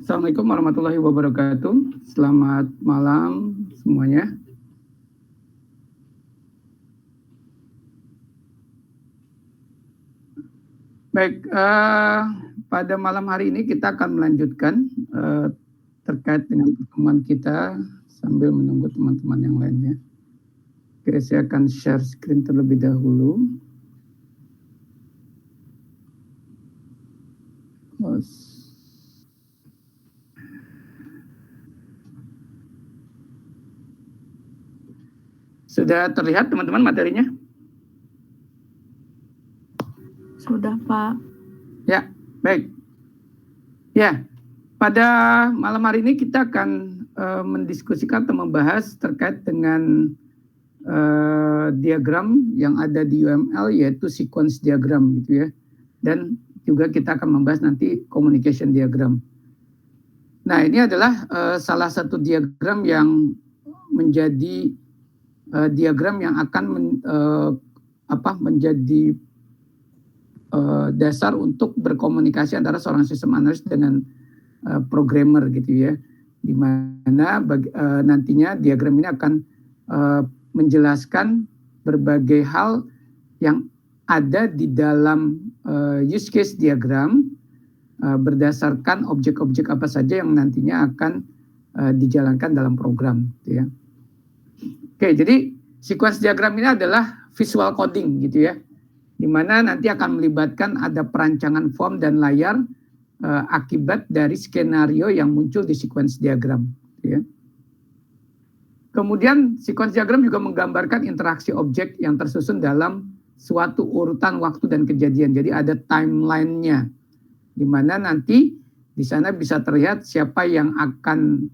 Assalamualaikum warahmatullahi wabarakatuh. Selamat malam semuanya. Baik, pada malam hari ini kita akan melanjutkan terkait dengan pertemuan kita sambil menunggu teman-teman yang lainnya. Oke, saya akan share screen terlebih dahulu. Sudah terlihat teman-teman materinya? Sudah, Pak. Ya, baik. Ya, pada malam hari ini kita akan mendiskusikan atau membahas terkait dengan diagram yang ada di UML, yaitu sequence diagram gitu ya. Dan juga kita akan membahas nanti communication diagram. Nah, ini adalah salah satu diagram yang menjadi diagram yang akan menjadi dasar untuk berkomunikasi antara seorang sistem analis dengan programmer gitu ya, di mana nantinya diagram ini akan menjelaskan berbagai hal yang ada di dalam use case diagram berdasarkan objek-objek apa saja yang nantinya akan dijalankan dalam program gitu ya. Oke, jadi sequence diagram ini adalah visual coding gitu ya, di mana nanti akan melibatkan ada perancangan form dan layar akibat dari skenario yang muncul di sequence diagram gitu ya. Kemudian sequence diagram juga menggambarkan interaksi objek yang tersusun dalam suatu urutan waktu dan kejadian. Jadi ada timeline-nya, di mana nanti di sana bisa terlihat siapa yang akan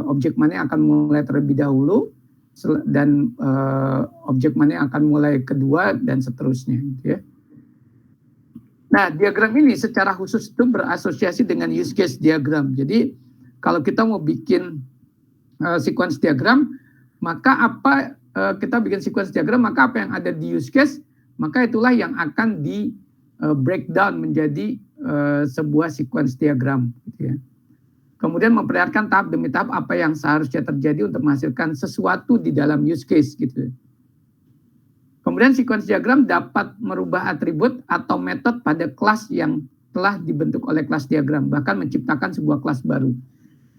objek mana yang akan mulai terlebih dahulu dan objek mana yang akan mulai kedua dan seterusnya gitu ya. Nah, diagram ini secara khusus itu berasosiasi dengan use case diagram. Jadi kalau kita mau bikin sequence diagram, maka kita bikin sequence diagram, maka apa yang ada di use case, maka itulah yang akan di breakdown menjadi sebuah sequence diagram gitu ya. Kemudian memperlihatkan tahap demi tahap apa yang seharusnya terjadi untuk menghasilkan sesuatu di dalam use case gitu. Kemudian sequence diagram dapat merubah atribut atau metode pada kelas yang telah dibentuk oleh kelas diagram, bahkan menciptakan sebuah kelas baru.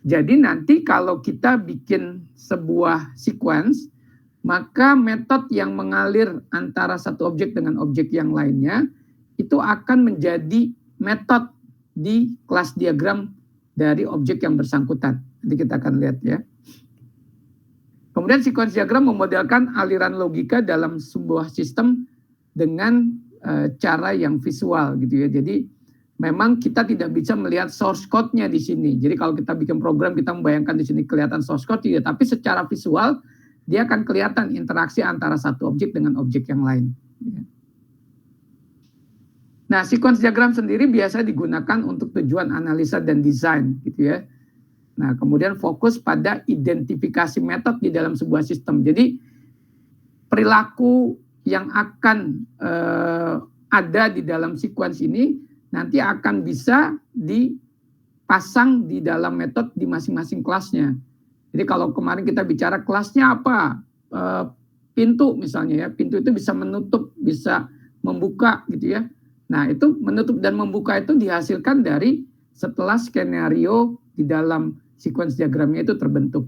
Jadi nanti kalau kita bikin sebuah sequence, maka metode yang mengalir antara satu objek dengan objek yang lainnya itu akan menjadi metode di kelas diagram dari objek yang bersangkutan. Nanti kita akan lihat ya. Kemudian sequence diagram memodelkan aliran logika dalam sebuah sistem dengan cara yang visual gitu ya. Jadi memang kita tidak bisa melihat source code-nya di sini. Jadi kalau kita bikin program, kita membayangkan di sini kelihatan source code ya, tapi secara visual dia akan kelihatan interaksi antara satu objek dengan objek yang lain. Nah, sequence diagram sendiri biasa digunakan untuk tujuan analisa dan desain gitu ya. Nah, kemudian fokus pada identifikasi metode di dalam sebuah sistem. Jadi perilaku yang akan ada di dalam sequence ini nanti akan bisa dipasang di dalam metode di masing-masing kelasnya. Jadi kalau kemarin kita bicara kelasnya apa, pintu misalnya ya, pintu itu bisa menutup, bisa membuka gitu ya. Nah itu menutup dan membuka itu dihasilkan dari setelah skenario di dalam sequence diagramnya itu terbentuk.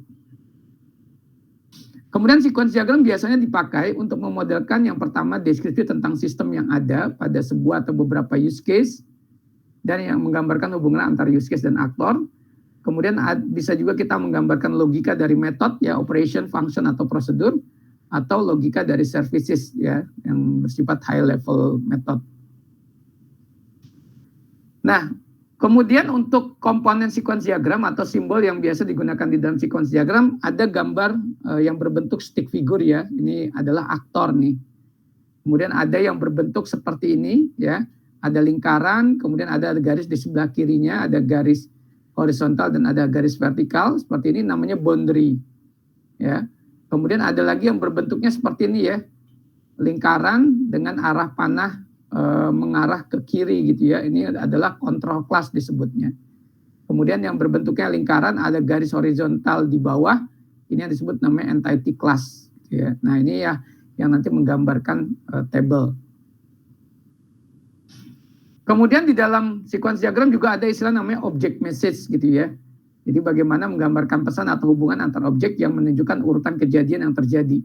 Kemudian sequence diagram biasanya dipakai untuk memodelkan yang pertama deskripsi tentang sistem yang ada pada sebuah atau beberapa use case, dan yang menggambarkan hubungan antara use case dan aktor. Kemudian bisa juga kita menggambarkan logika dari metode ya, operation, function atau prosedur, atau logika dari services ya yang bersifat high level method. Nah, kemudian untuk komponen sequence diagram atau simbol yang biasa digunakan di dalam sequence diagram, ada gambar yang berbentuk stick figure ya. Ini adalah aktor nih. Kemudian ada yang berbentuk seperti ini ya. Ada lingkaran, kemudian ada garis di sebelah kirinya, ada garis horizontal dan ada garis vertikal. Seperti ini namanya boundary. Ya. Kemudian ada lagi yang berbentuknya seperti ini ya. Lingkaran dengan arah panah mengarah ke kiri gitu ya. Ini adalah control class disebutnya. Kemudian yang berbentuknya lingkaran ada garis horizontal di bawah, ini yang disebut namanya entity class. Ya. Nah ini ya yang nanti menggambarkan table. Kemudian di dalam sequence diagram juga ada istilah namanya object message gitu ya. Jadi bagaimana menggambarkan pesan atau hubungan antar objek yang menunjukkan urutan kejadian yang terjadi.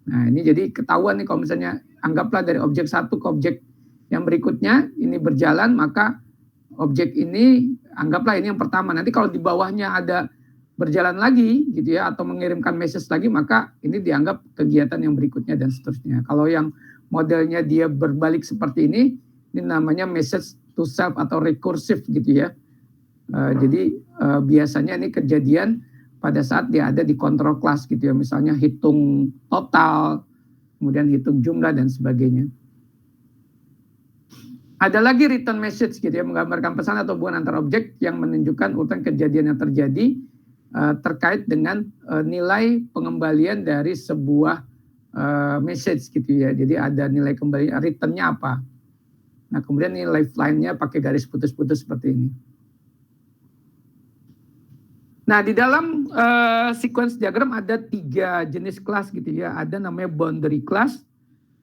Nah ini jadi ketahuan nih kalau misalnya anggaplah dari objek satu ke objek yang berikutnya ini berjalan, maka objek ini anggaplah ini yang pertama. Nanti kalau di bawahnya ada berjalan lagi gitu ya atau mengirimkan message lagi, maka ini dianggap kegiatan yang berikutnya dan seterusnya. Kalau yang modelnya dia berbalik seperti ini namanya message to self atau recursive gitu ya. Jadi biasanya ini kejadian pada saat dia ada di control class gitu ya, misalnya hitung total, kemudian hitung jumlah dan sebagainya. Ada lagi return message gitu ya, menggambarkan pesan atau hubungan antar objek yang menunjukkan urutan kejadian yang terjadi terkait dengan nilai pengembalian dari sebuah message gitu ya. Jadi ada nilai kembali returnnya apa. Nah kemudian ini lifeline-nya pakai garis putus-putus seperti ini. Nah di dalam sequence diagram ada 3 jenis kelas gitu ya. Ada namanya boundary class,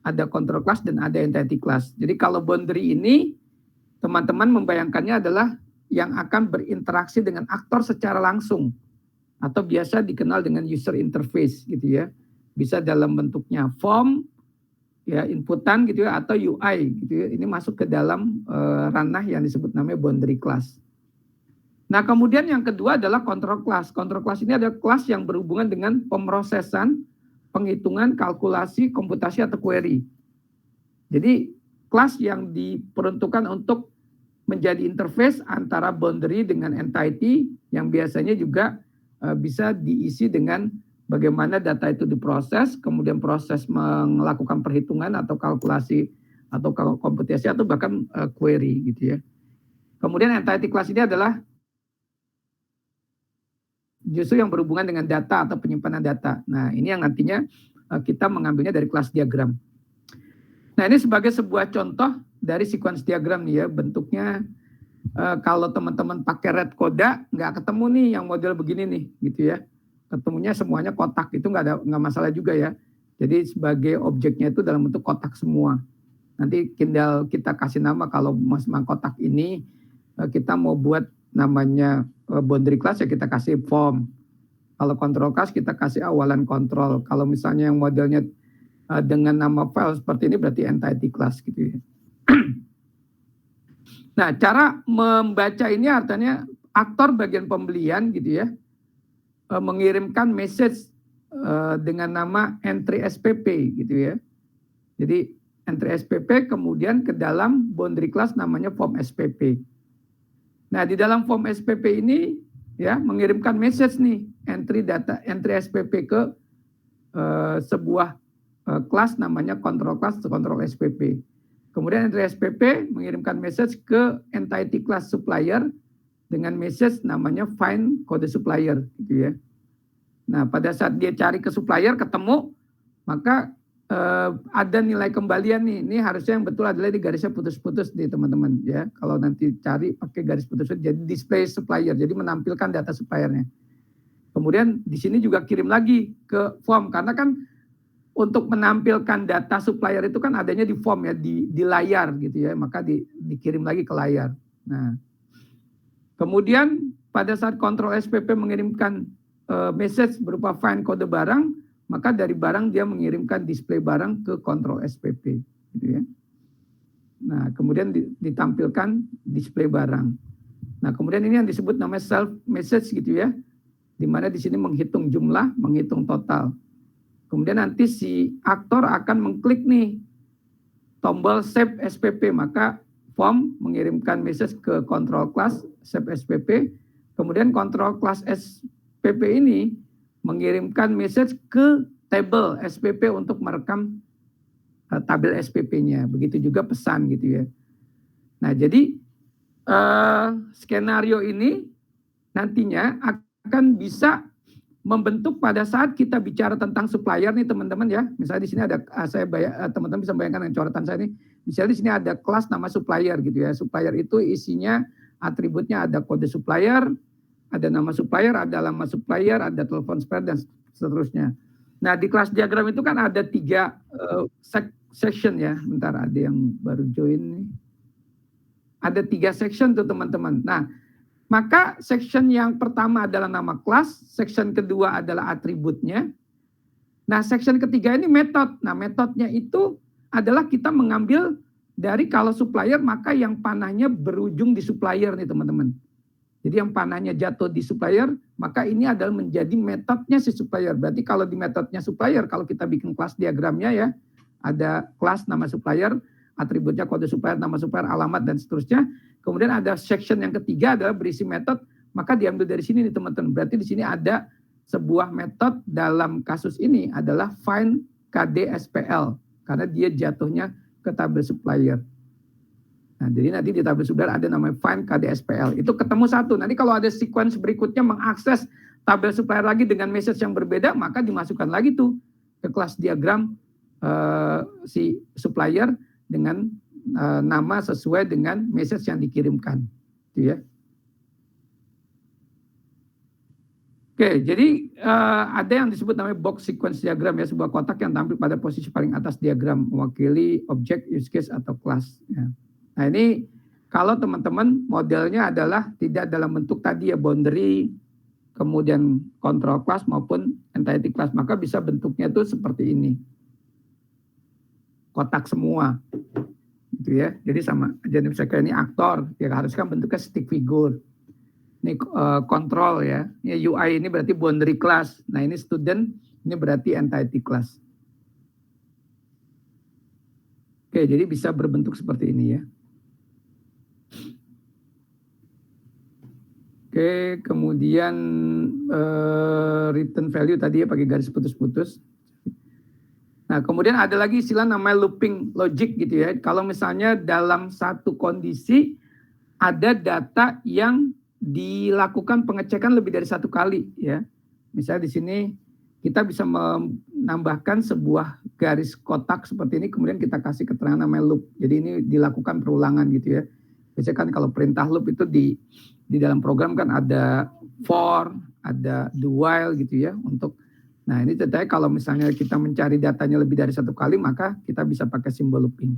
ada control class, dan ada entity class. Jadi kalau boundary ini teman-teman membayangkannya adalah yang akan berinteraksi dengan aktor secara langsung atau biasa dikenal dengan user interface gitu ya. Bisa dalam bentuknya form ya, inputan gitu ya, atau UI gitu ya. Ini masuk ke dalam ranah yang disebut namanya boundary class. Nah kemudian yang kedua adalah control class. Control class ini adalah kelas yang berhubungan dengan pemrosesan, penghitungan, kalkulasi, komputasi atau query. Jadi kelas yang diperuntukkan untuk menjadi interface antara boundary dengan entity yang biasanya juga bisa diisi dengan bagaimana data itu diproses, kemudian proses melakukan perhitungan atau kalkulasi atau komputasi atau bahkan query gitu ya. Kemudian entity class ini adalah justru yang berhubungan dengan data atau penyimpanan data. Nah ini yang nantinya kita mengambilnya dari kelas diagram. Nah ini sebagai sebuah contoh dari sequence diagram nih ya, bentuknya kalau teman-teman pakai red koda nggak ketemu nih yang model begini nih gitu ya. Ketemunya semuanya kotak, itu nggak masalah juga ya. Jadi sebagai objeknya itu dalam bentuk kotak semua. Nanti tinggal kita kasih nama, kalau memang kotak ini kita mau buat namanya boundary class ya kita kasih form. Kalau control class kita kasih awalan kontrol. Kalau misalnya yang modelnya dengan nama file seperti ini berarti entity class gitu ya. Nah cara membaca ini artinya aktor bagian pembelian gitu ya mengirimkan message dengan nama entry SPP gitu ya. Jadi entry SPP kemudian ke dalam boundary class namanya form SPP. Nah di dalam form SPP ini ya mengirimkan message nih entry SPP ke sebuah kelas namanya control class control SPP. Kemudian entry SPP mengirimkan message ke entity class supplier dengan message namanya find kode supplier gitu ya. Nah pada saat dia cari ke supplier ketemu, maka ada nilai kembalian nih. Ini harusnya yang betul adalah di garisnya putus-putus nih teman-teman ya. Kalau nanti cari pakai garis putus jadi display supplier, jadi menampilkan data suppliernya. Kemudian di sini juga kirim lagi ke form karena kan untuk menampilkan data supplier itu kan adanya di form ya, di layar gitu ya, maka dikirim lagi ke layar. Nah, kemudian pada saat kontrol SPP mengirimkan message berupa find kode barang, maka dari barang dia mengirimkan display barang ke kontrol SPP gitu ya. Nah, kemudian ditampilkan display barang. Nah, kemudian ini yang disebut namanya self message gitu ya, di mana di sini menghitung jumlah, menghitung total. Kemudian nanti si aktor akan mengklik nih tombol save SPP, maka form mengirimkan message ke control class save SPP, kemudian control class SPP ini mengirimkan message ke table SPP untuk merekam tabel SPP-nya. Begitu juga pesan gitu ya. Nah jadi skenario ini nantinya akan bisa membentuk pada saat kita bicara tentang supplier nih teman-teman ya. Misalnya di sini ada teman-teman bisa bayangkan dengan coretan saya nih. Misalnya di sini ada kelas nama supplier gitu ya. Supplier itu isinya atributnya ada kode supplier, ada nama supplier, ada alamat supplier, ada telepon supplier, dan seterusnya. Nah, di kelas diagram itu kan ada 3 section ya. Bentar, ada yang baru join nih. Ada 3 section tuh teman-teman. Nah, maka section yang pertama adalah nama kelas, section kedua adalah atributnya. Nah, section ketiga ini metode. Nah, metodenya itu adalah kita mengambil dari kalau supplier, maka yang panahnya berujung di supplier nih teman-teman. Jadi yang panahnya jatuh di supplier, maka ini adalah menjadi metodenya si supplier. Berarti kalau di metodenya supplier, kalau kita bikin kelas diagramnya ya, ada kelas nama supplier, atributnya kode supplier, nama supplier, alamat, dan seterusnya. Kemudian ada section yang ketiga adalah berisi metode, maka diambil dari sini nih teman-teman. Berarti di sini ada sebuah metode dalam kasus ini adalah find KD-SPL, karena dia jatuhnya ke tabel supplier. Nah, jadi nanti di tabel supplier ada namanya find KD-SPL. Itu ketemu satu. Nanti kalau ada sequence berikutnya mengakses tabel supplier lagi dengan message yang berbeda, maka dimasukkan lagi tuh ke kelas diagram si supplier dengan nama sesuai dengan message yang dikirimkan, gitu ya. Oke, jadi ada yang disebut namanya box sequence diagram ya, sebuah kotak yang tampil pada posisi paling atas diagram mewakili objek, use case atau kelas. Ya. Nah ini kalau teman-teman modelnya adalah tidak dalam bentuk tadi ya boundary, kemudian control class maupun entity class, maka bisa bentuknya tuh seperti ini, kotak semua. Gitu ya. Jadi sama jadi misalkan ini aktor, ya harus kan bentuknya stick figure. Ini control ya. Ini UI ini berarti boundary class. Nah, ini student, ini berarti entity class. Oke, jadi bisa berbentuk seperti ini ya. Oke, kemudian return value tadi ya pakai garis putus-putus. Nah, kemudian ada lagi istilah namanya looping logic gitu ya. Kalau misalnya dalam satu kondisi ada data yang dilakukan pengecekan lebih dari satu kali ya. Misalnya di sini kita bisa menambahkan sebuah garis kotak seperti ini, kemudian kita kasih keterangan namanya loop. Jadi ini dilakukan perulangan gitu ya. Biasanya kan kalau perintah loop itu di dalam program kan ada for, ada do while gitu ya untuk. Nah ini tentunya kalau misalnya kita mencari datanya lebih dari satu kali, maka kita bisa pakai simbol looping.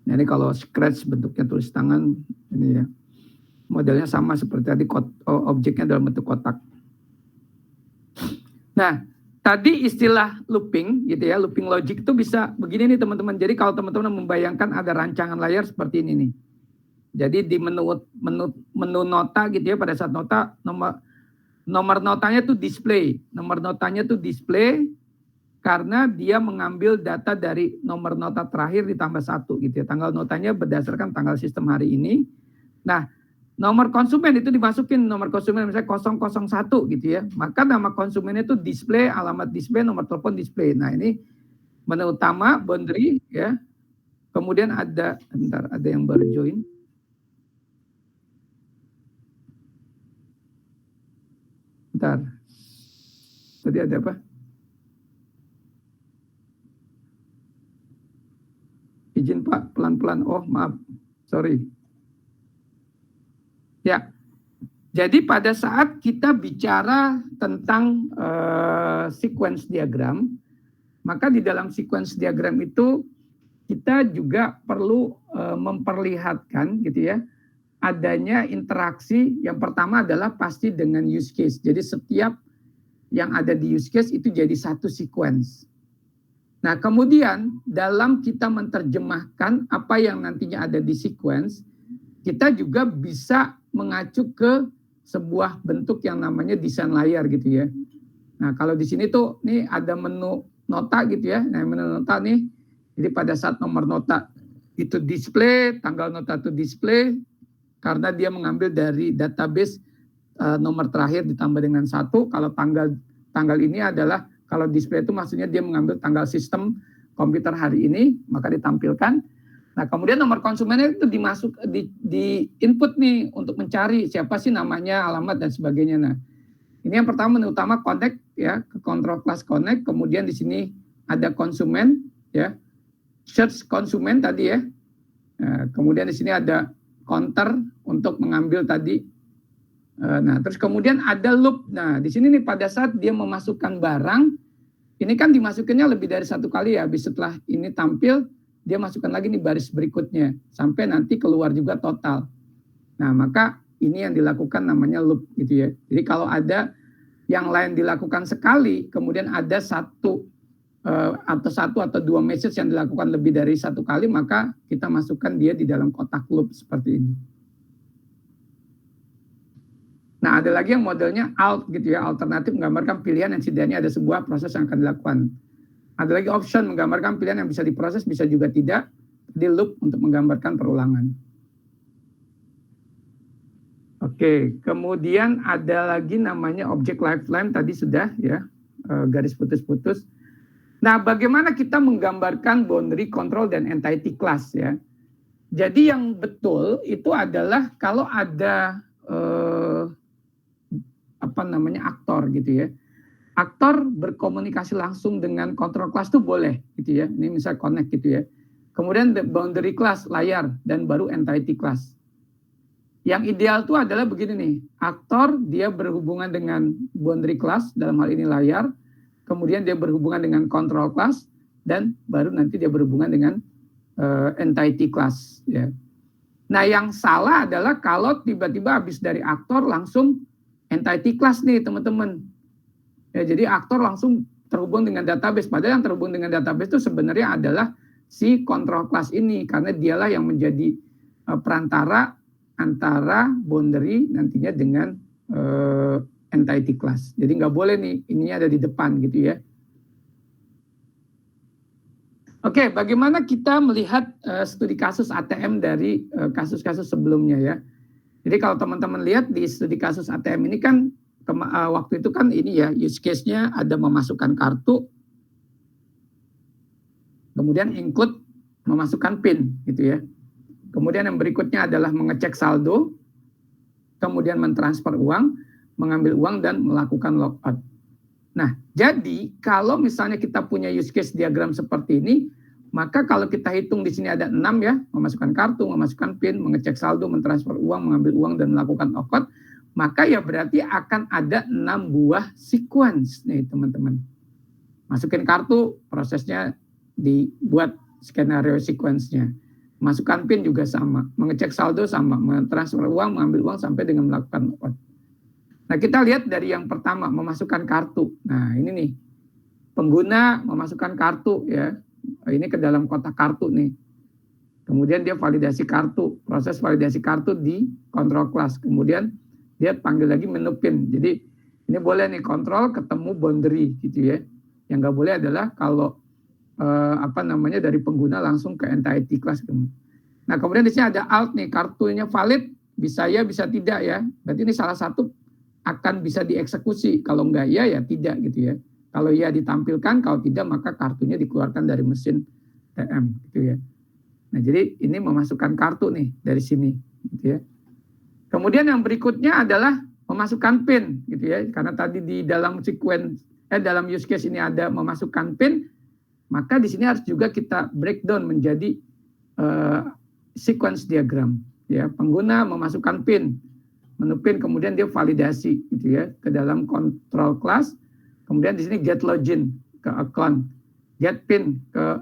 Nah ini kalau scratch bentuknya tulis tangan, ini ya. Modelnya sama seperti tadi, objeknya dalam bentuk kotak. Nah tadi istilah looping gitu ya, looping logic itu bisa begini nih teman-teman. Jadi kalau teman-teman membayangkan ada rancangan layar seperti ini nih. Jadi di menu nota gitu ya, pada saat nota nomor notanya tuh display. Nomor notanya tuh display karena dia mengambil data dari nomor nota terakhir ditambah 1 gitu ya. Tanggal notanya berdasarkan tanggal sistem hari ini. Nah, nomor konsumen itu dimasukin, nomor konsumen misalnya 001 gitu ya. Maka nama konsumennya itu display, alamat display, nomor telepon display. Nah, ini menu utama, boundary ya. Kemudian ada, bentar, ada yang baru join. Bentar. Tadi ada apa? Izin Pak, pelan-pelan. Oh maaf, sorry. Ya, jadi pada saat kita bicara tentang sequence diagram, maka di dalam sequence diagram itu kita juga perlu memperlihatkan gitu ya, adanya interaksi. Yang pertama adalah pasti dengan use case. Jadi setiap yang ada di use case itu jadi satu sequence. Nah, kemudian dalam kita menerjemahkan apa yang nantinya ada di sequence, kita juga bisa mengacu ke sebuah bentuk yang namanya desain layar gitu ya. Nah, kalau di sini tuh nih ada menu nota gitu ya. Nah, menu nota nih. Jadi pada saat nomor nota itu display, tanggal nota itu display, karena dia mengambil dari database nomor terakhir ditambah dengan 1. Kalau tanggal ini adalah, kalau display itu maksudnya dia mengambil tanggal sistem komputer hari ini, maka ditampilkan. Nah kemudian nomor konsumennya itu di input nih untuk mencari siapa sih namanya, alamat dan sebagainya. Nah ini yang pertama menu utama connect ya, ke control class connect. Kemudian di sini ada konsumen ya, search konsumen tadi ya. Nah, kemudian di sini ada counter untuk mengambil tadi. Nah, terus kemudian ada loop. Nah, di sini nih pada saat dia memasukkan barang, ini kan dimasukinnya lebih dari satu kali ya. Habis setelah ini tampil, dia masukkan lagi nih baris berikutnya sampai nanti keluar juga total. Nah, maka ini yang dilakukan namanya loop gitu ya. Jadi kalau ada yang lain dilakukan sekali, kemudian ada satu atau dua message yang dilakukan lebih dari satu kali, maka kita masukkan dia di dalam kotak loop seperti ini. Nah, ada lagi yang modelnya alt gitu ya, alternatif menggambarkan pilihan yang setidaknya ada sebuah proses yang akan dilakukan. Ada lagi option menggambarkan pilihan yang bisa diproses, bisa juga tidak. Di loop untuk menggambarkan perulangan. Oke, kemudian ada lagi namanya object lifetime, tadi sudah ya, garis putus-putus. Nah, bagaimana kita menggambarkan boundary, control, dan entity class ya. Jadi yang betul itu adalah kalau ada aktor gitu ya. Aktor berkomunikasi langsung dengan control class itu boleh gitu ya. Ini misalnya connect gitu ya. Kemudian boundary class layar dan baru entity class. Yang ideal itu adalah begini nih. Aktor dia berhubungan dengan boundary class, dalam hal ini layar. Kemudian dia berhubungan dengan control class dan baru nanti dia berhubungan dengan entity class ya. Nah, yang salah adalah kalau tiba-tiba habis dari aktor langsung entity class nih teman-teman. Ya, jadi aktor langsung terhubung dengan database. Padahal yang terhubung dengan database itu sebenarnya adalah si control class ini. Karena dialah yang menjadi perantara antara boundary nantinya dengan entity class. Jadi nggak boleh nih, ininya ada di depan gitu ya. Oke, bagaimana kita melihat studi kasus ATM dari kasus-kasus sebelumnya ya. Jadi kalau teman-teman lihat di studi kasus ATM ini kan waktu itu kan ini ya use case-nya ada memasukkan kartu, kemudian include memasukkan PIN gitu ya. Kemudian yang berikutnya adalah mengecek saldo, kemudian mentransfer uang, mengambil uang dan melakukan logout. Nah, jadi kalau misalnya kita punya use case diagram seperti ini, maka kalau kita hitung di sini ada 6 ya, memasukkan kartu, memasukkan PIN, mengecek saldo, mentransfer uang, mengambil uang, dan melakukan logout, maka ya berarti akan ada 6 buah sequence nih teman-teman. Masukin kartu, prosesnya dibuat skenario sequence-nya. Masukkan PIN juga sama, mengecek saldo sama, mentransfer uang, mengambil uang, sampai dengan melakukan logout. Nah, kita lihat dari yang pertama, memasukkan kartu. Nah, ini nih, pengguna memasukkan kartu ya. Ini ke dalam kotak kartu nih. Kemudian dia validasi kartu, proses validasi kartu di control class. Kemudian dia panggil lagi menu PIN. Jadi ini boleh nih kontrol ketemu boundary gitu ya. Yang nggak boleh adalah kalau dari pengguna langsung ke entity class. Nah, kemudian di sini ada alt nih, kartunya valid, bisa ya bisa tidak ya. Berarti ini salah satu akan bisa dieksekusi. Kalau enggak ya tidak gitu ya. Kalau ya ditampilkan, kalau tidak maka kartunya dikeluarkan dari mesin TM gitu ya. Nah, jadi ini memasukkan kartu nih dari sini gitu ya. Kemudian yang berikutnya adalah memasukkan PIN gitu ya. Karena tadi di dalam sequence dalam use case ini ada memasukkan PIN, maka di sini harus juga kita breakdown menjadi sequence diagram ya. Pengguna memasukkan PIN, menu PIN, kemudian dia validasi gitu ya ke dalam control class. Kemudian di sini get login ke account, get PIN ke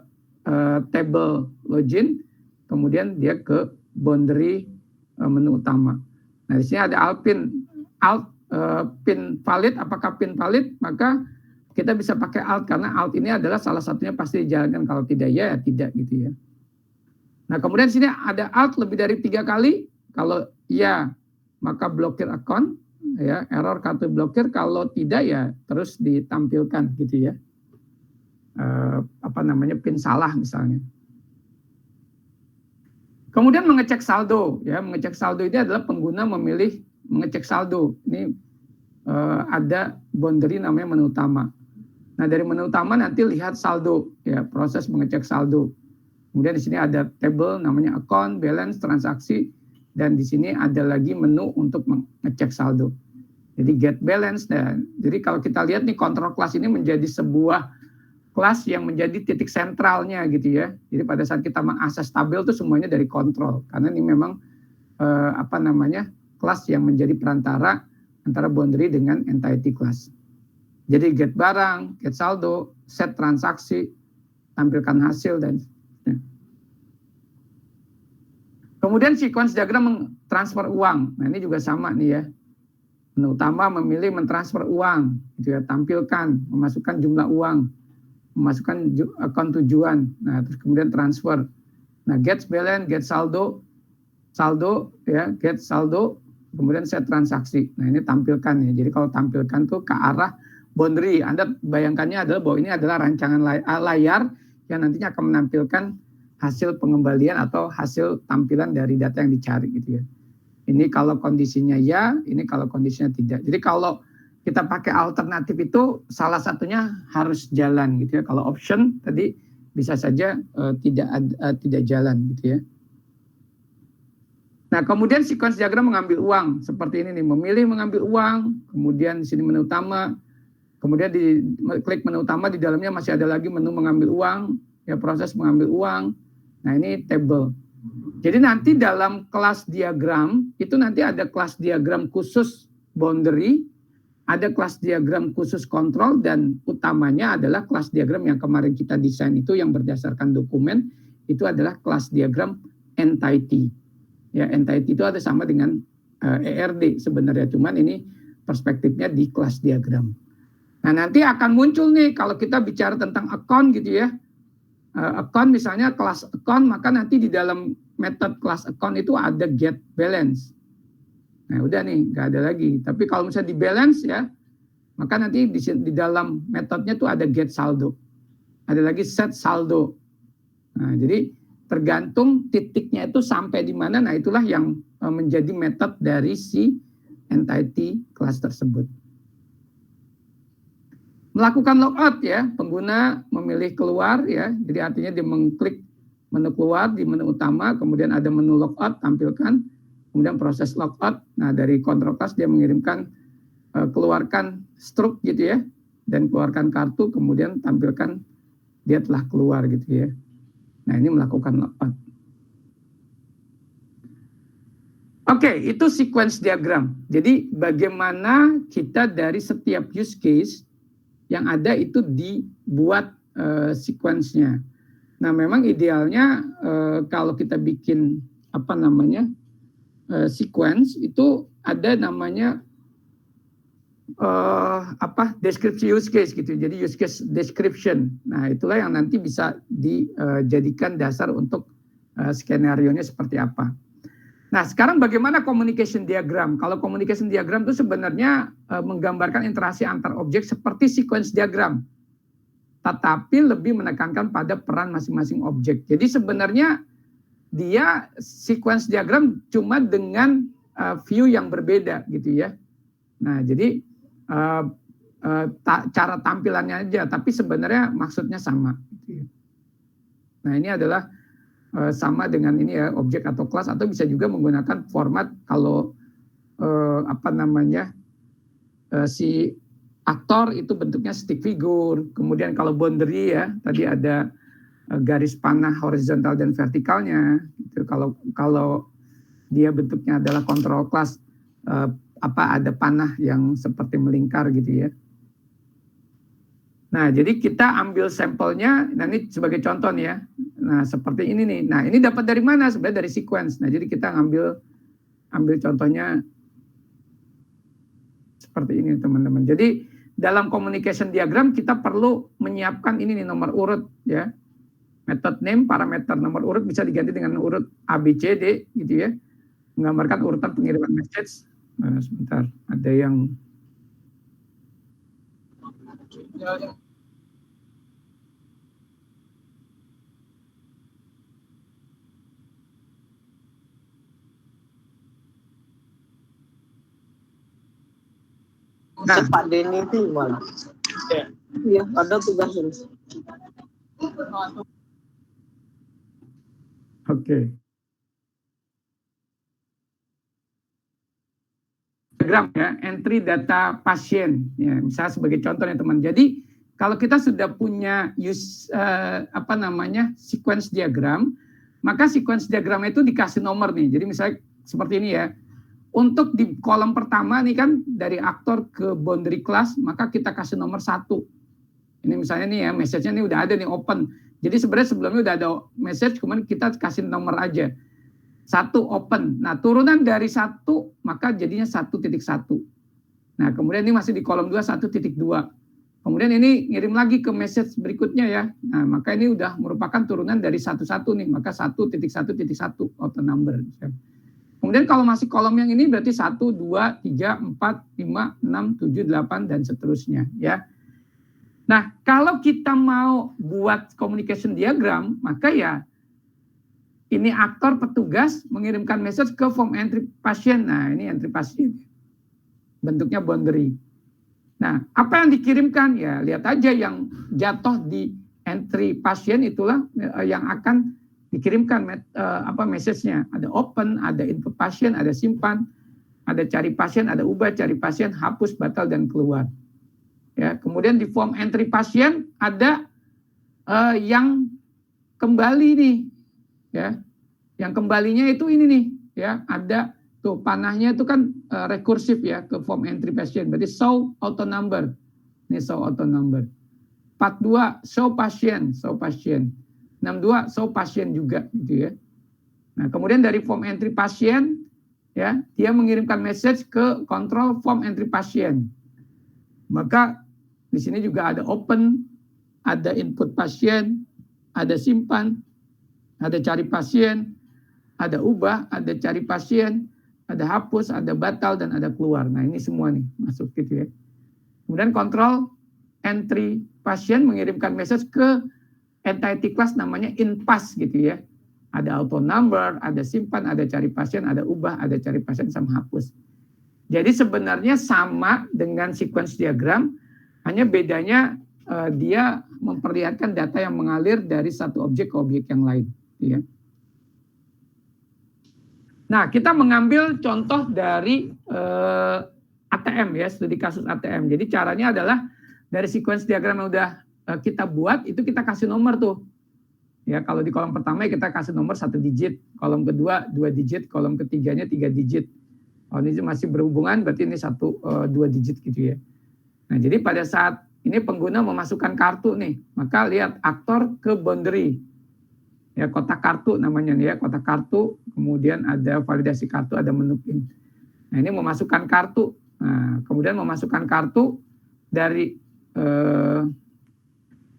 table login, kemudian dia ke boundary menu utama. Nah, di sini ada alt PIN valid, apakah PIN valid? Maka kita bisa pakai alt karena alt ini adalah salah satunya pasti dijalankan, kalau tidak ya tidak gitu ya. Nah, kemudian di sini ada alt lebih dari 3 kali, kalau ya maka blokir account. Ya, error kartu blokir, kalau tidak ya terus ditampilkan gitu ya. PIN salah misalnya. Kemudian mengecek saldo ya, mengecek saldo ini adalah pengguna memilih mengecek saldo. Ini ada boundary namanya menu utama. Nah, dari menu utama nanti lihat saldo ya, proses mengecek saldo. Kemudian di sini ada table namanya account, balance, transaksi, dan di sini ada lagi menu untuk mengecek saldo. Jadi get balance. Dan jadi kalau kita lihat nih, control class ini menjadi sebuah kelas yang menjadi titik sentralnya gitu ya. Jadi pada saat kita mengakses tabel itu semuanya dari kontrol. Karena ini memang kelas yang menjadi perantara antara boundary dengan entity class. Jadi get barang, get saldo, set transaksi, tampilkan hasil, dan seterusnya. Kemudian sequence diagram mentransfer uang. Nah ini juga sama nih ya. Menu utama memilih mentransfer uang, gitu ya, tampilkan, memasukkan jumlah uang, memasukkan akun tujuan. Nah terus kemudian transfer. Nah get balance, get saldo, ya, get saldo, kemudian set transaksi. Nah ini tampilkan ya. Jadi kalau tampilkan tuh ke arah boundary. Anda bayangkannya adalah bahwa ini adalah rancangan layar yang nantinya akan menampilkan hasil pengembalian atau hasil tampilan dari data yang dicari gitu ya. Ini kalau kondisinya ya, ini kalau kondisinya tidak. Jadi kalau kita pakai alternatif itu salah satunya harus jalan gitu ya. Kalau option tadi bisa saja tidak jalan gitu ya. Nah, kemudian sequence diagram mengambil uang seperti ini nih, memilih mengambil uang, kemudian di sini menu utama, kemudian klik menu utama, di dalamnya masih ada lagi menu mengambil uang, ya proses mengambil uang. Nah, ini table. Jadi nanti dalam kelas diagram itu nanti ada kelas diagram khusus boundary, ada kelas diagram khusus kontrol, dan utamanya adalah kelas diagram yang kemarin kita desain itu yang berdasarkan dokumen, itu adalah kelas diagram entity. Ya, entity itu ada sama dengan ERD sebenarnya, cuman ini perspektifnya di kelas diagram. Nah, nanti akan muncul nih kalau kita bicara tentang account gitu ya. Account misalnya kelas account, maka nanti di dalam method kelas account itu ada get balance. Nah, udah nih, nggak ada lagi. Tapi kalau misalnya di balance ya, maka nanti di dalam metodenya tuh ada get saldo. Ada lagi set saldo. Nah, jadi tergantung titiknya itu sampai di mana. Nah, itulah yang menjadi metode dari si entity kelas tersebut. Melakukan logout ya, pengguna memilih keluar ya. Jadi artinya dia mengklik menu keluar di menu utama, kemudian ada menu logout, tampilkan, kemudian proses logout. Nah, dari control class dia mengirimkan keluarkan struk gitu ya, dan keluarkan kartu, kemudian tampilkan dia telah keluar gitu ya. Nah, ini melakukan logout. Oke, itu sequence diagram. Jadi bagaimana kita dari setiap use case yang ada itu dibuat sequence-nya. Nah, memang idealnya kalau kita bikin sequence itu ada namanya deskripsi use case gitu. Jadi use case description. Nah, itulah yang nanti bisa dijadikan dasar untuk skenario-nya seperti apa. Nah, sekarang bagaimana communication diagram? Kalau communication diagram itu sebenarnya menggambarkan interaksi antar objek seperti sequence diagram, tetapi lebih menekankan pada peran masing-masing objek. Jadi sebenarnya dia sequence diagram cuma dengan view yang berbeda gitu ya. Nah, jadi cara tampilannya aja, tapi sebenarnya maksudnya sama. Nah, ini adalah sama dengan ini ya, objek atau kelas, atau bisa juga menggunakan format kalau si aktor itu bentuknya stick figure. Kemudian kalau boundary ya, tadi ada garis panah horizontal dan vertikalnya. Gitu. Kalau dia bentuknya adalah control class, ada panah yang seperti melingkar gitu ya. Nah, jadi kita ambil sampelnya, nah ini sebagai contoh nih ya. Nah, seperti ini nih. Nah, ini dapat dari mana? Sebenarnya dari sequence. Nah, jadi kita ambil contohnya seperti ini, teman-teman. Jadi, dalam communication diagram kita perlu menyiapkan ini nih, nomor urut ya. Method name, parameter nomor urut bisa diganti dengan urut A, B, C, D gitu ya. Menggambarkan urutan pengiriman message. Nah, sebentar, ada yang Nah, Pak Denny itu gimana? Iya, ada tugas terus. Oke. Diagram ya, entry data pasien. Ya, misalnya sebagai contoh ya teman. Jadi kalau kita sudah punya sequence diagram, maka sequence diagram itu dikasih nomor nih. Jadi misalnya seperti ini ya. Untuk di kolom pertama nih kan dari aktor ke boundary class, maka kita kasih nomor 1. Ini misalnya nih ya, message-nya nih udah ada nih open. Jadi sebenarnya sebelumnya udah ada message, kemudian kita kasih nomor aja. 1 open. Nah, turunan dari 1 maka jadinya 1.1. Nah, kemudian ini masih di kolom 2 1.2. Kemudian ini ngirim lagi ke message berikutnya ya. Nah, maka ini udah merupakan turunan dari 1.1 nih, maka 1.1.1 auto number. Kemudian kalau masih kolom yang ini berarti 1, 2, 3, 4, 5, 6, 7, 8 dan seterusnya ya. Nah, kalau kita mau buat communication diagram, maka ya ini aktor petugas mengirimkan message ke form entry pasien. Nah, ini entry pasien. Bentuknya boundary. Nah, apa yang dikirimkan? Ya, lihat aja yang jatuh di entry pasien itulah yang akan dikirimkan message-nya. Ada open, ada input pasien, ada simpan, ada cari pasien, ada ubah, cari pasien, hapus, batal, dan keluar. Ya, kemudian di form entry pasien ada yang kembali nih, ya. Yang kembalinya itu ini nih, ya. Ada tuh panahnya itu kan rekursif ya ke form entry pasien. Berarti show auto number. Ini show auto number. 42 show pasien, show pasien. 62 show pasien juga gitu ya. Nah, kemudian dari form entry pasien ya, dia mengirimkan message ke control form entry pasien. Maka di sini juga ada open, ada input pasien, ada simpan, ada cari pasien, ada ubah, ada cari pasien, ada hapus, ada batal, dan ada keluar. Nah, ini semua nih masuk gitu ya. Kemudian control entry pasien mengirimkan message ke entity class namanya inpass gitu ya. Ada auto number, ada simpan, ada cari pasien, ada ubah, ada cari pasien sama hapus. Jadi sebenarnya sama dengan sequence diagram, hanya bedanya dia memperlihatkan data yang mengalir dari satu objek ke objek yang lain. Ya. Nah, kita mengambil contoh dari ATM ya, studi kasus ATM. Jadi caranya adalah dari sequence diagram yang udah kita buat, itu kita kasih nomor tuh. Ya, kalau di kolom pertama kita kasih nomor 1 digit, kolom kedua 2 digit, kolom ketiganya 3 digit. Kalau ini masih berhubungan berarti ini 1, 2 digit gitu ya. Nah, jadi pada saat ini pengguna memasukkan kartu nih, maka lihat aktor ke boundary. Ya, kotak kartu namanya nih ya, kotak kartu, kemudian ada validasi kartu, ada menu PIN. Nah, ini memasukkan kartu. Nah, kemudian memasukkan kartu dari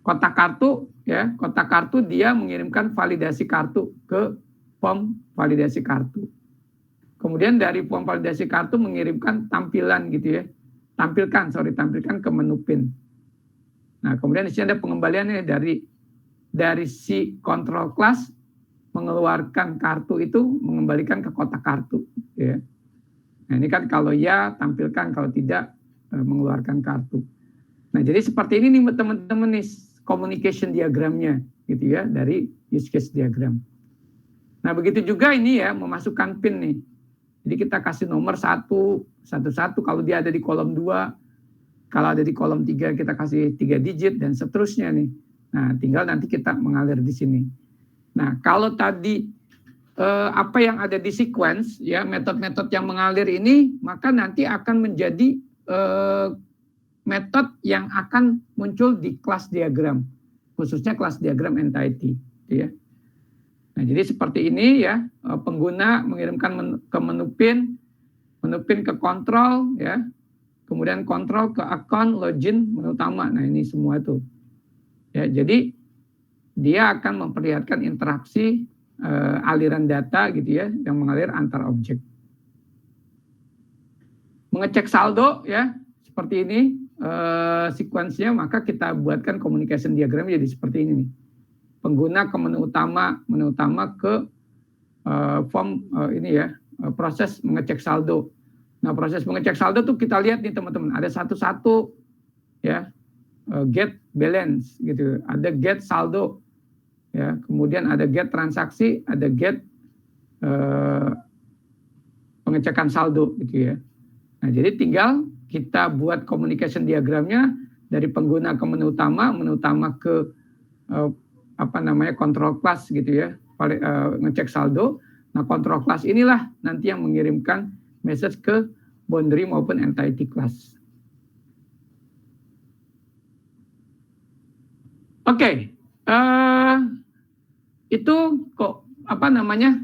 kotak kartu ya, kotak kartu dia mengirimkan validasi kartu ke form validasi kartu. Kemudian dari form validasi kartu mengirimkan tampilan gitu ya. Tampilkan ke menu PIN. Nah, kemudian di sini ada pengembaliannya dari si control class mengeluarkan kartu itu mengembalikan ke kotak kartu ya. Nah, ini kan kalau ya tampilkan, kalau tidak mengeluarkan kartu. Nah, jadi seperti ini nih teman-teman nih communication diagramnya gitu ya, dari use case diagram. Nah, begitu juga ini ya, memasukkan PIN nih. Jadi kita kasih nomor 1, kalau dia ada di kolom 2, kalau ada di kolom 3 kita kasih 3 digit dan seterusnya nih. Nah, tinggal nanti kita mengalir di sini. Nah, kalau tadi apa yang ada di sequence ya, metode-metode yang mengalir ini, maka nanti akan menjadi metode yang akan muncul di kelas diagram, khususnya kelas diagram entity, ya. Nah, jadi seperti ini ya, pengguna mengirimkan ke menu PIN ke kontrol, ya, kemudian kontrol ke account, login, menu utama. Nah, ini semua tuh, ya. Jadi dia akan memperlihatkan interaksi aliran data gitu ya, yang mengalir antar objek. Mengecek saldo ya, seperti ini. Sequence-nya, maka kita buatkan communication diagram jadi seperti ini nih. Pengguna ke menu utama ke form ini ya, proses mengecek saldo. Nah, proses mengecek saldo tuh kita lihat nih teman-teman, ada satu-satu ya, get balance gitu, ada get saldo ya, kemudian ada get transaksi, ada get pengecekan saldo gitu ya. Nah, jadi tinggal kita buat communication diagramnya dari pengguna ke menu utama ke control class gitu ya, ngecek saldo, Nah, control class inilah nanti yang mengirimkan message ke boundary maupun entity class. Oke, itu kok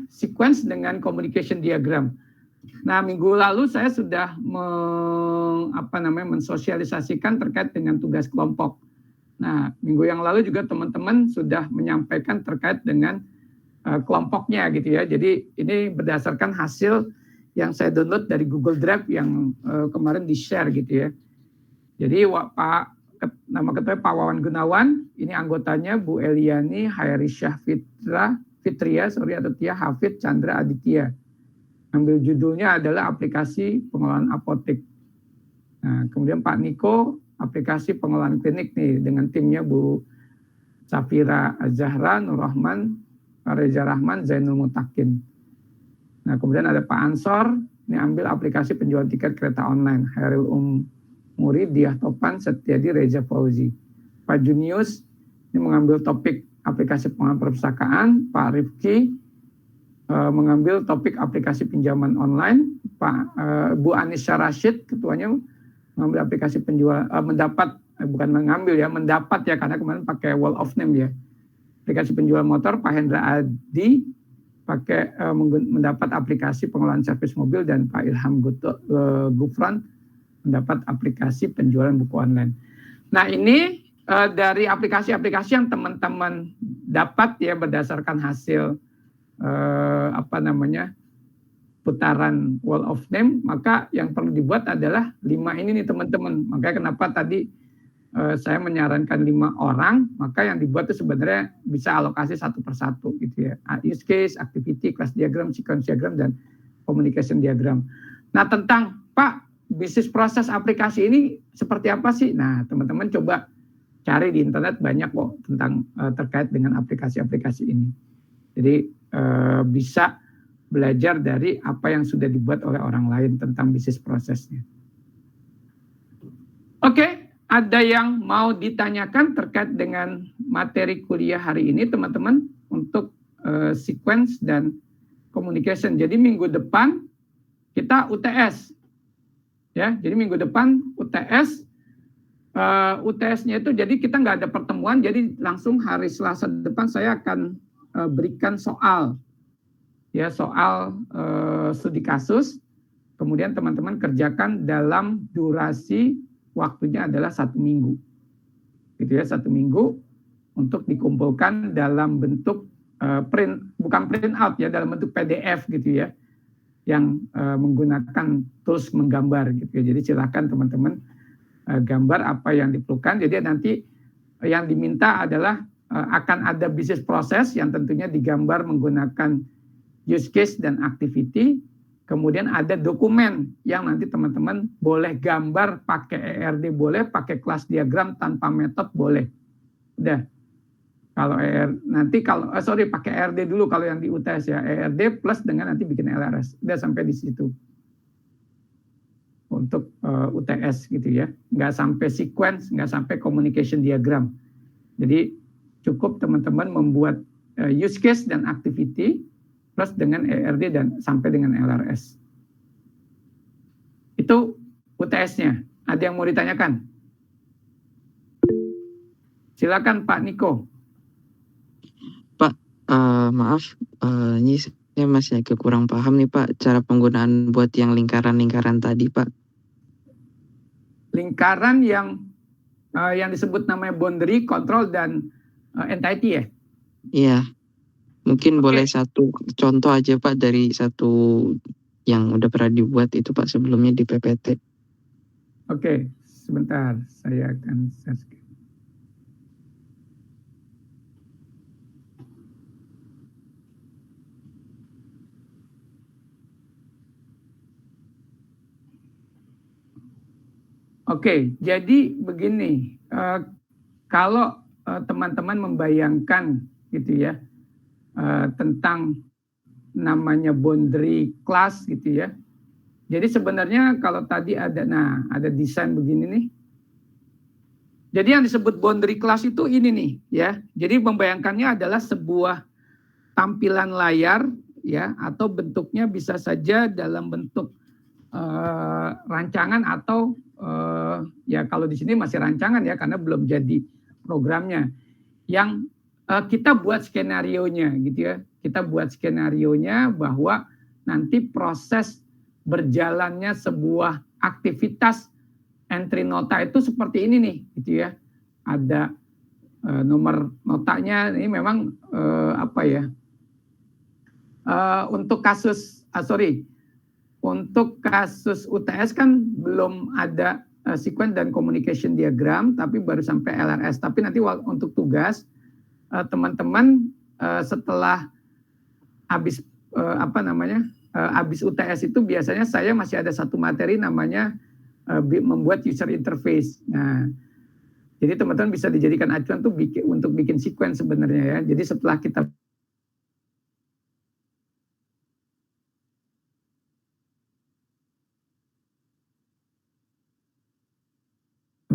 sequence dengan communication diagram. Nah, minggu lalu saya sudah mensosialisasikan terkait dengan tugas kelompok. Nah, minggu yang lalu juga teman-teman sudah menyampaikan terkait dengan kelompoknya gitu ya. Jadi ini berdasarkan hasil yang saya download dari Google Drive yang kemarin di-share gitu ya. Jadi nama ketua Pak Wawan Gunawan, ini anggotanya Bu Eliani Hairisyah Fitria atau Tia Hafid Chandra Aditya. Ambil judulnya adalah aplikasi pengelolaan apotek. Nah, kemudian Pak Niko, aplikasi pengelolaan klinik nih dengan timnya Bu Safira Zahra, Nur Rahman, Reza Rahman, Zainul Mutakin. Nah, kemudian ada Pak Ansor, ini ambil aplikasi penjualan tiket kereta online. Hairil Murid, Diah Topan, Setiadi, Reza Fauzi. Pak Junius, ini mengambil topik aplikasi pengelolaan perpustakaan. Pak Rifki, mengambil topik aplikasi pinjaman online. Bu Anisha Rashid, ketuanya mengambil aplikasi mendapat ya, karena kemarin pakai wall of name ya. Aplikasi penjual motor. Pak Hendra Adi pakai mendapat aplikasi pengelolaan servis mobil, dan Pak Ilham Gufran mendapat aplikasi penjualan buku online. Nah, ini dari aplikasi-aplikasi yang teman-teman dapat ya berdasarkan hasil putaran wall of name, maka yang perlu dibuat adalah 5 ini nih teman-teman. Makanya kenapa tadi saya menyarankan 5 orang, maka yang dibuat itu sebenarnya bisa alokasi satu persatu gitu ya. Use case, activity, class diagram, sequence diagram, dan communication diagram. Nah, tentang Pak, bisnis proses aplikasi ini seperti apa sih? Nah, teman-teman coba cari di internet, banyak kok tentang terkait dengan aplikasi-aplikasi ini. Jadi bisa belajar dari apa yang sudah dibuat oleh orang lain tentang bisnis prosesnya. Oke, ada yang mau ditanyakan terkait dengan materi kuliah hari ini, teman-teman, untuk sequence dan communication. Jadi minggu depan kita UTS. Ya, jadi minggu depan UTS. UTS-nya itu jadi kita nggak ada pertemuan, jadi langsung hari Selasa depan saya akan berikan soal studi kasus, kemudian teman-teman kerjakan dalam durasi waktunya adalah 1 minggu, gitu ya, 1 minggu untuk dikumpulkan dalam bentuk bukan print out ya, dalam bentuk PDF gitu ya, yang menggunakan tools menggambar gitu ya. Jadi silakan teman-teman gambar apa yang diperlukan. Jadi nanti yang diminta adalah akan ada bisnis proses yang tentunya digambar menggunakan use case dan activity. Kemudian ada dokumen yang nanti teman-teman boleh gambar pakai ERD, boleh pakai kelas diagram tanpa metode, boleh. Udah. Kalau pakai ERD dulu kalau yang di UTS ya, ERD plus dengan nanti bikin LRS. Udah sampai di situ. Untuk UTS gitu ya. Nggak sampai sequence, nggak sampai communication diagram. Jadi cukup teman-teman membuat use case dan activity plus dengan ERD dan sampai dengan LRS. Itu UTS-nya. Ada yang mau ditanyakan? Silakan Pak Niko. Pak, maaf, ini saya masih agak kurang paham nih Pak, cara penggunaan buat yang lingkaran-lingkaran tadi Pak. Lingkaran yang disebut namanya boundary, control, dan entity ya? Iya, mungkin boleh satu contoh aja Pak dari satu yang udah pernah dibuat itu Pak sebelumnya di PPT. Oke, sebentar saya akan share screen. Oke, jadi begini, kalau teman-teman membayangkan gitu ya tentang namanya boundary class gitu ya. Jadi sebenarnya kalau tadi ada desain begini nih. Jadi yang disebut boundary class itu ini nih ya. Jadi membayangkannya adalah sebuah tampilan layar ya, atau bentuknya bisa saja dalam bentuk rancangan atau ya kalau di sini masih rancangan ya karena belum jadi programnya. Yang kita buat skenarionya gitu ya. Kita buat skenarionya bahwa nanti proses berjalannya sebuah aktivitas entry nota itu seperti ini nih gitu ya. Ada nomor notanya ini memang apa ya? Untuk kasus untuk kasus UTS kan belum ada sequence dan communication diagram, tapi baru sampai LRS. Tapi nanti untuk tugas teman-teman setelah habis habis UTS itu biasanya saya masih ada satu materi namanya membuat user interface. Nah, jadi teman-teman bisa dijadikan acuan tuh untuk bikin sequence sebenarnya ya. Jadi setelah kita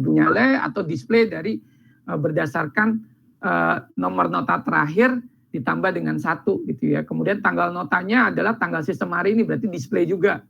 nyale atau display dari berdasarkan nomor nota terakhir ditambah dengan 1 gitu ya. Kemudian tanggal notanya adalah tanggal sistem hari ini, berarti display juga.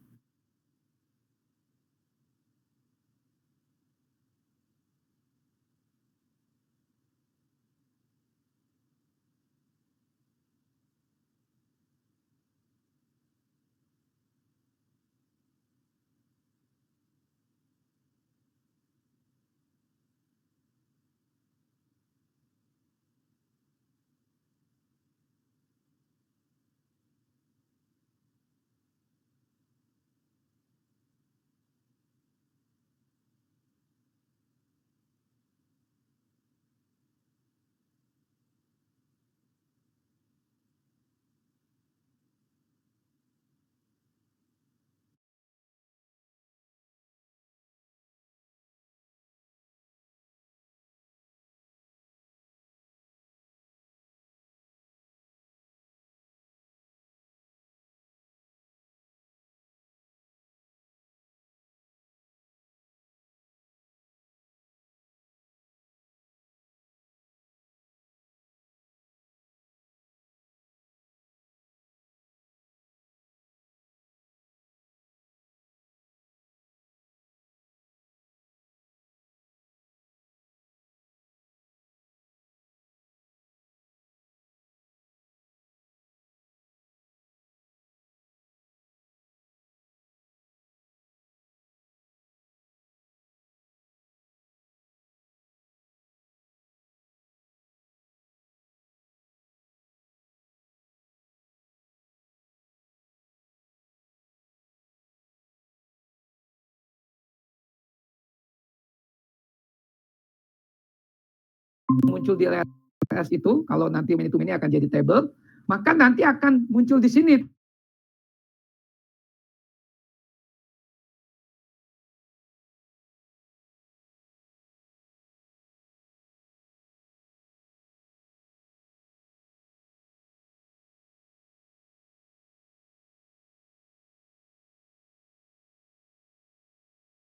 Muncul di LRS itu, kalau nanti manajemen ini akan jadi table, maka nanti akan muncul di sini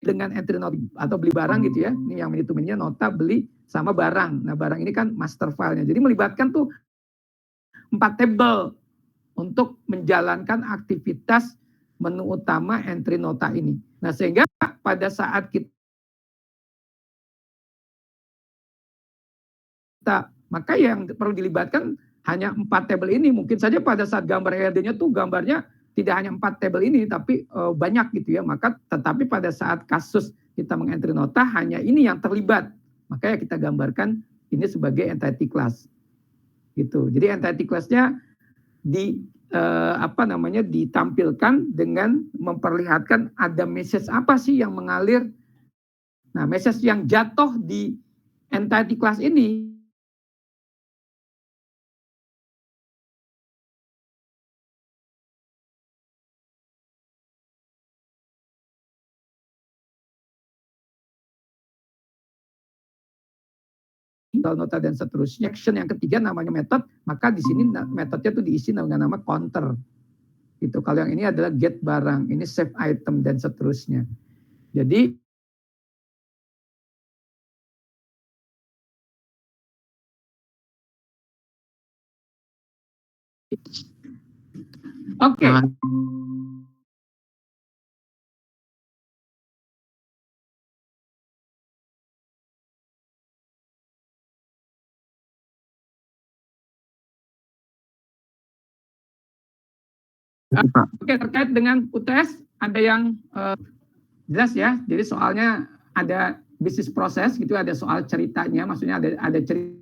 dengan entry note atau beli barang gitu ya. Ini yang manajemennya nota beli sama barang. Nah, barang ini kan master file-nya. Jadi melibatkan tuh 4 table untuk menjalankan aktivitas menu utama entry nota ini. Nah, sehingga pada saat kita maka yang perlu dilibatkan hanya 4 table ini. Mungkin saja pada saat gambar ERD-nya tuh gambarnya tidak hanya 4 table ini, tapi banyak gitu ya. Maka tetapi pada saat kasus kita mengentry nota hanya ini yang terlibat. Makanya kita gambarkan ini sebagai entity class. Gitu. Jadi entity class-nya ditampilkan dengan memperlihatkan ada message apa sih yang mengalir. Nah, message yang jatuh di entity class ini nota dan seterusnya. Action yang ketiga namanya method, maka di sini metodenya tuh diisi dengan nama counter. Gitu. Kalau yang ini adalah get barang, ini save item dan seterusnya. Jadi Oke. Terima kasih, Pak. Oke, terkait dengan UTS ada yang jelas ya. Jadi soalnya ada bisnis proses gitu, ada soal ceritanya, maksudnya ada cerita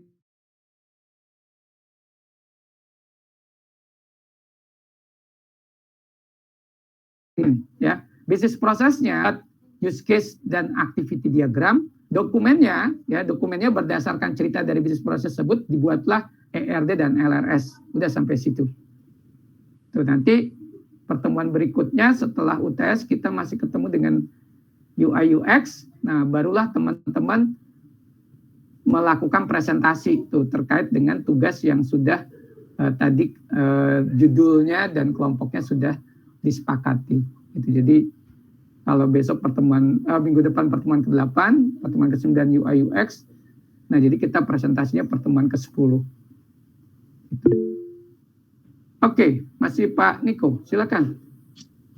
ya. Bisnis prosesnya, use case dan activity diagram, dokumennya berdasarkan cerita dari bisnis proses tersebut dibuatlah ERD dan LRS. Udah sampai situ. Tuh nanti pertemuan berikutnya setelah UTS kita masih ketemu dengan UI UX. Nah, barulah teman-teman melakukan presentasi tuh terkait dengan tugas yang sudah tadi judulnya dan kelompoknya sudah disepakati. Gitu. Jadi kalau besok pertemuan minggu depan pertemuan ke-8, pertemuan ke-9 UI UX. Nah, jadi kita presentasinya pertemuan ke-10. Gitu. Oke, masih Pak Niko, silakan.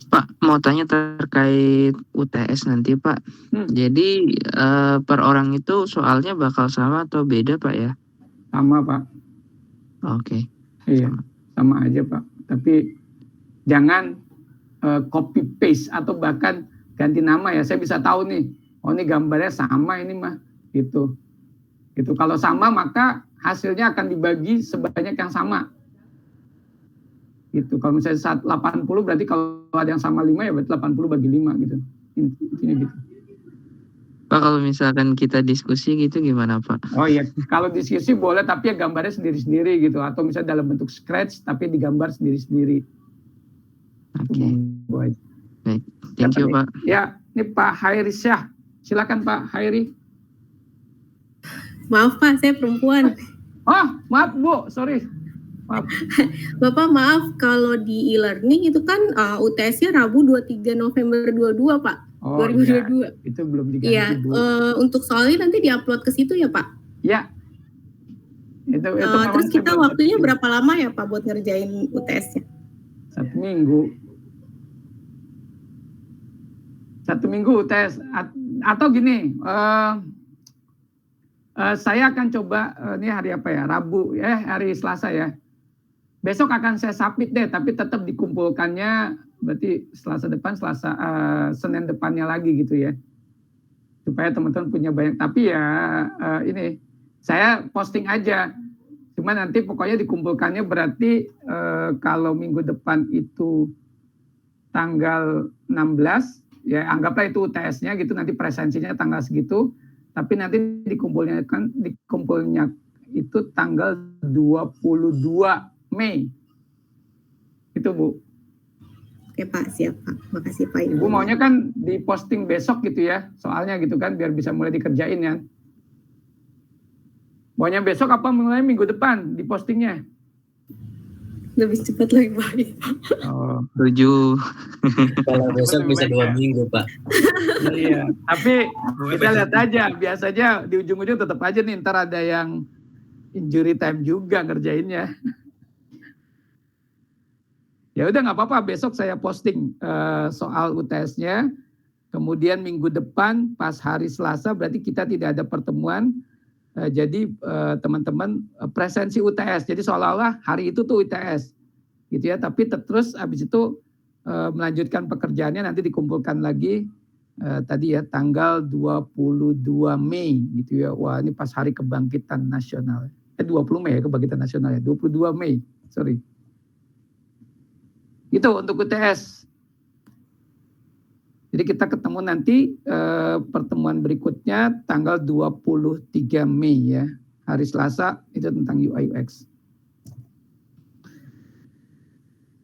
Pak, mau tanya terkait UTS nanti, Pak. Jadi per orang itu soalnya bakal sama atau beda, Pak ya? Sama, Pak. Oke. Iya, sama aja, Pak. Tapi jangan copy paste atau bahkan ganti nama ya. Saya bisa tahu nih, oh ini gambarnya sama ini mah, gitu. Gitu. Kalau sama maka hasilnya akan dibagi sebanyak yang sama. Gitu. Kalau misalnya 80 berarti kalau ada yang sama 5 ya berarti 80 bagi 5 gitu. Intinya gitu. Pak, kalau misalkan kita diskusi gitu gimana, Pak? Oh iya, kalau diskusi boleh tapi ya gambarnya sendiri-sendiri gitu, atau misalnya dalam bentuk scratch tapi digambar sendiri-sendiri. Oke. Baik, thank you, Pak. Ya, ini Pak Hairi Syah. Silakan Pak Hairi. Maaf Pak, saya perempuan. Oh, maaf Bu, sorry. Maaf. Bapak maaf, kalau di e-learning itu kan UTS-nya Rabu 23 November 22 Pak. Oh, 2022. iya. Itu belum diganti, iya, Bu. Untuk soalnya nanti diupload ke situ ya Pak? Ya. Itu terus kita waktunya berapa lama ya Pak buat ngerjain UTS-nya? 1 minggu. 1 minggu UTS. Atau gini, saya akan coba, ini hari apa ya? Rabu, hari Selasa ya. Besok akan saya submit deh, tapi tetap dikumpulkannya berarti Selasa depan, Senin depannya lagi gitu ya. Supaya teman-teman punya banyak. Tapi ya ini, saya posting aja. Cuma nanti pokoknya dikumpulkannya berarti kalau minggu depan itu tanggal 16, ya anggaplah itu UTS-nya gitu, nanti presensinya tanggal segitu. Tapi nanti dikumpulnya itu tanggal 22 Mei. Itu Bu. Oke Pak, siap Pak. Makasih Pak. Ibu maunya kan diposting besok gitu ya, soalnya gitu kan, biar bisa mulai dikerjain ya. Maunya besok apa mulai minggu depan dipostingnya? Lebih cepat lebih baik. Oh, setuju. Kalau besok bisa 2 minggu Pak. Iya, tapi kita lihat aja, biasanya di ujung-ujung tetap aja nih ntar ada yang injury time juga ngerjainnya. Ya udah nggak apa-apa, besok saya posting soal UTS-nya. Kemudian minggu depan pas hari Selasa berarti kita tidak ada pertemuan. Jadi teman-teman presensi UTS. Jadi seolah-olah hari itu tuh UTS, gitu ya. Tapi terus habis itu melanjutkan pekerjaannya nanti dikumpulkan lagi tadi ya tanggal 22 Mei, gitu ya. Wah ini pas hari kebangkitan nasional. 20 Mei ya kebangkitan nasional ya. 22 Mei, sorry. Itu untuk UTS. Jadi kita ketemu nanti pertemuan berikutnya tanggal 23 Mei ya. Hari Selasa itu tentang UI UX.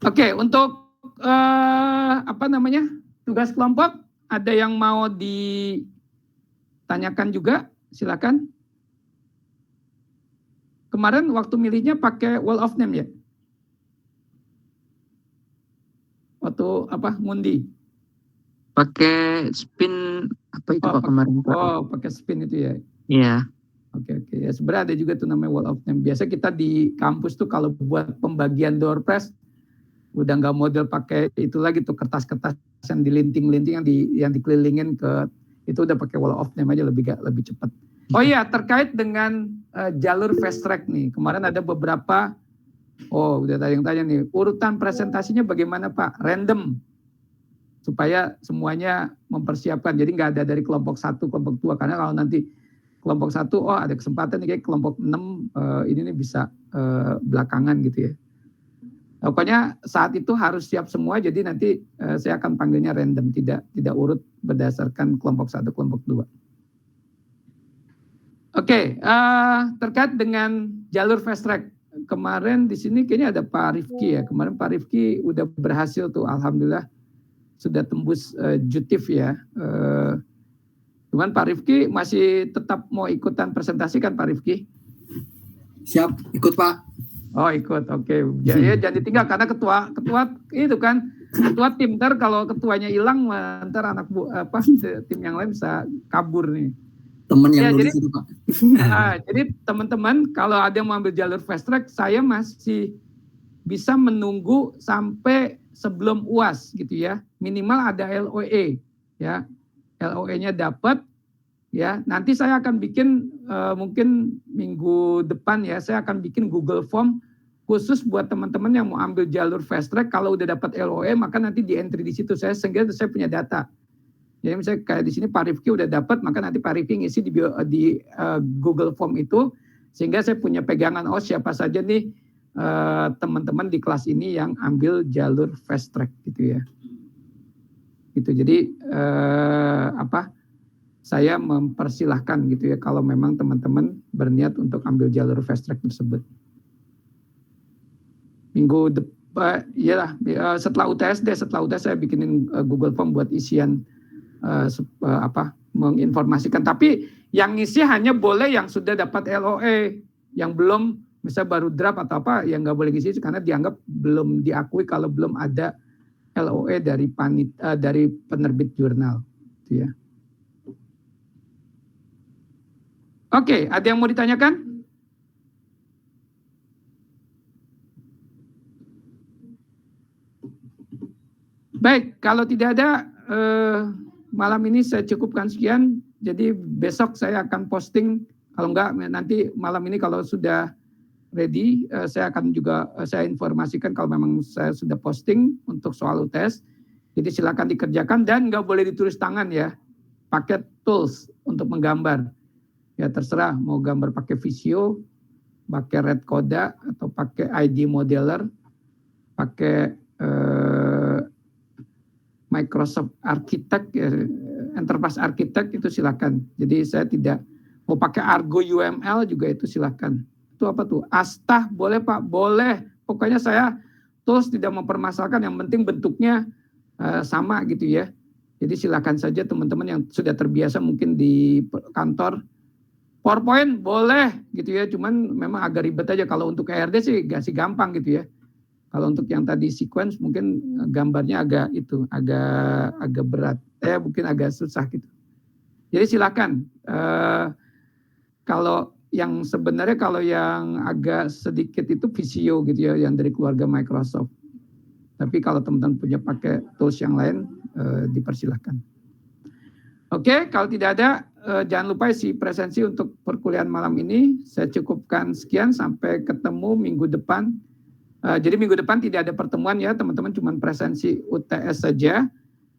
Oke, untuk tugas kelompok ada yang mau ditanyakan juga? Silakan. Kemarin waktu milihnya pakai wall of name ya? Waktu ngundi? Pakai spin apa itu Pak kemarin Pak? Oh, pakai spin itu ya. Iya. Oke. Ya sebenarnya ada juga tuh namanya wall of name. Biasa kita di kampus tuh kalau buat pembagian door prize Udah nggak model pakai itu lagi tuh kertas-kertas yang dilinting-linting yang dikelilingin ke itu, udah pakai wall of name aja lebih cepat. Oh iya, terkait dengan jalur fast track nih. Kemarin ada beberapa udah tanya nih, urutan presentasinya bagaimana Pak? Random. Supaya semuanya mempersiapkan. Jadi nggak ada dari kelompok 1, kelompok 2. Karena kalau nanti kelompok 1, ada kesempatan nih kayak kelompok 6 ini nih bisa belakangan gitu ya. Pokoknya saat itu harus siap semua, jadi nanti saya akan panggilnya random, tidak urut berdasarkan kelompok 1, kelompok 2. Oke, terkait dengan jalur fast track. Kemarin di sini kayaknya ada Pak Rifki ya. Kemarin Pak Rifki udah berhasil tuh, alhamdulillah sudah tembus jutif ya. Cuman Pak Rifki masih tetap mau ikutan presentasi kan Pak Rifki? Siap, ikut Pak. Oh ikut, oke. Ya, jangan ditinggal karena ketua itu kan ketua tim, ntar kalau ketuanya hilang, ntar tim yang lain bisa kabur nih. Temen yang ya, nulis itu Pak. Jadi teman-teman kalau ada yang mau ambil jalur fast track, saya masih bisa menunggu sampai sebelum UAS gitu ya. Minimal ada LOE ya. LOE-nya dapat ya. Nanti saya akan bikin mungkin minggu depan ya, saya akan bikin Google Form khusus buat teman-teman yang mau ambil jalur fast track. Kalau udah dapat LOE maka nanti di entry di situ, sehingga saya punya data. Jadi misalnya kayak di sini Pak Rifki udah dapat, maka nanti Pak Rifki ngisi di Google Form itu, sehingga saya punya pegangan siapa saja nih teman-teman di kelas ini yang ambil jalur fast track gitu ya. Gitu. Jadi saya mempersilahkan gitu ya kalau memang teman-teman berniat untuk ambil jalur fast track tersebut. Minggu depan, setelah UTS saya bikinin Google Form buat isian menginformasikan. Tapi yang ngisi hanya boleh yang sudah dapat LOE, yang belum misalnya baru draft atau apa, yang nggak boleh ngisi karena dianggap belum diakui kalau belum ada LOE dari penerbit jurnal, gitu ya. Oke, ada yang mau ditanyakan? Baik, kalau tidak ada, malam ini saya cukupkan sekian. Jadi besok saya akan posting, kalau enggak nanti malam ini kalau sudah ready, saya akan juga saya informasikan kalau memang saya sudah posting untuk soal UTS. Jadi silakan dikerjakan dan nggak boleh ditulis tangan ya. Pakai tools untuk menggambar. Ya terserah mau gambar pakai Visio, pakai Red Coda atau pakai ID Modeler, pakai Microsoft Architect, Enterprise Architect itu silakan. Jadi saya tidak mau pakai Argo UML juga itu silakan. Itu apa tuh? Astah boleh Pak? Boleh. Pokoknya saya tools tidak mempermasalahkan, yang penting bentuknya sama gitu ya. Jadi silakan saja teman-teman yang sudah terbiasa mungkin di kantor. PowerPoint boleh gitu ya, cuman memang agak ribet aja. Kalau untuk ERD sih gampang gitu ya. Kalau untuk yang tadi sequence mungkin gambarnya agak berat, mungkin agak susah gitu. Jadi silakan. Kalau yang sebenarnya kalau yang agak sedikit itu Visio gitu ya, yang dari keluarga Microsoft. Tapi kalau teman-teman punya pakai tools yang lain, dipersilahkan. Oke, kalau tidak ada, jangan lupa isi presensi untuk perkuliahan malam ini. Saya cukupkan sekian, sampai ketemu minggu depan. Jadi minggu depan tidak ada pertemuan ya teman-teman, cuma presensi UTS saja.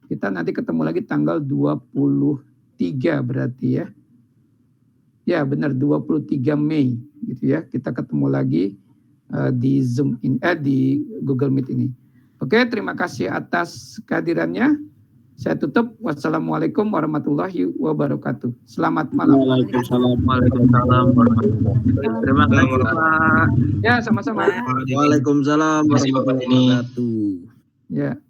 Kita nanti ketemu lagi tanggal 23 berarti ya. Ya benar, 23 Mei gitu ya. Kita ketemu lagi di Zoom di Google Meet ini. Oke, terima kasih atas kehadirannya. Saya tutup. Wassalamualaikum warahmatullahi wabarakatuh. Selamat malam. Waalaikumsalam warahmatullahi wabarakatuh. Terima kasih Pak. Ya, sama-sama. Waalaikumsalam warahmatullahi wabarakatuh. Ya.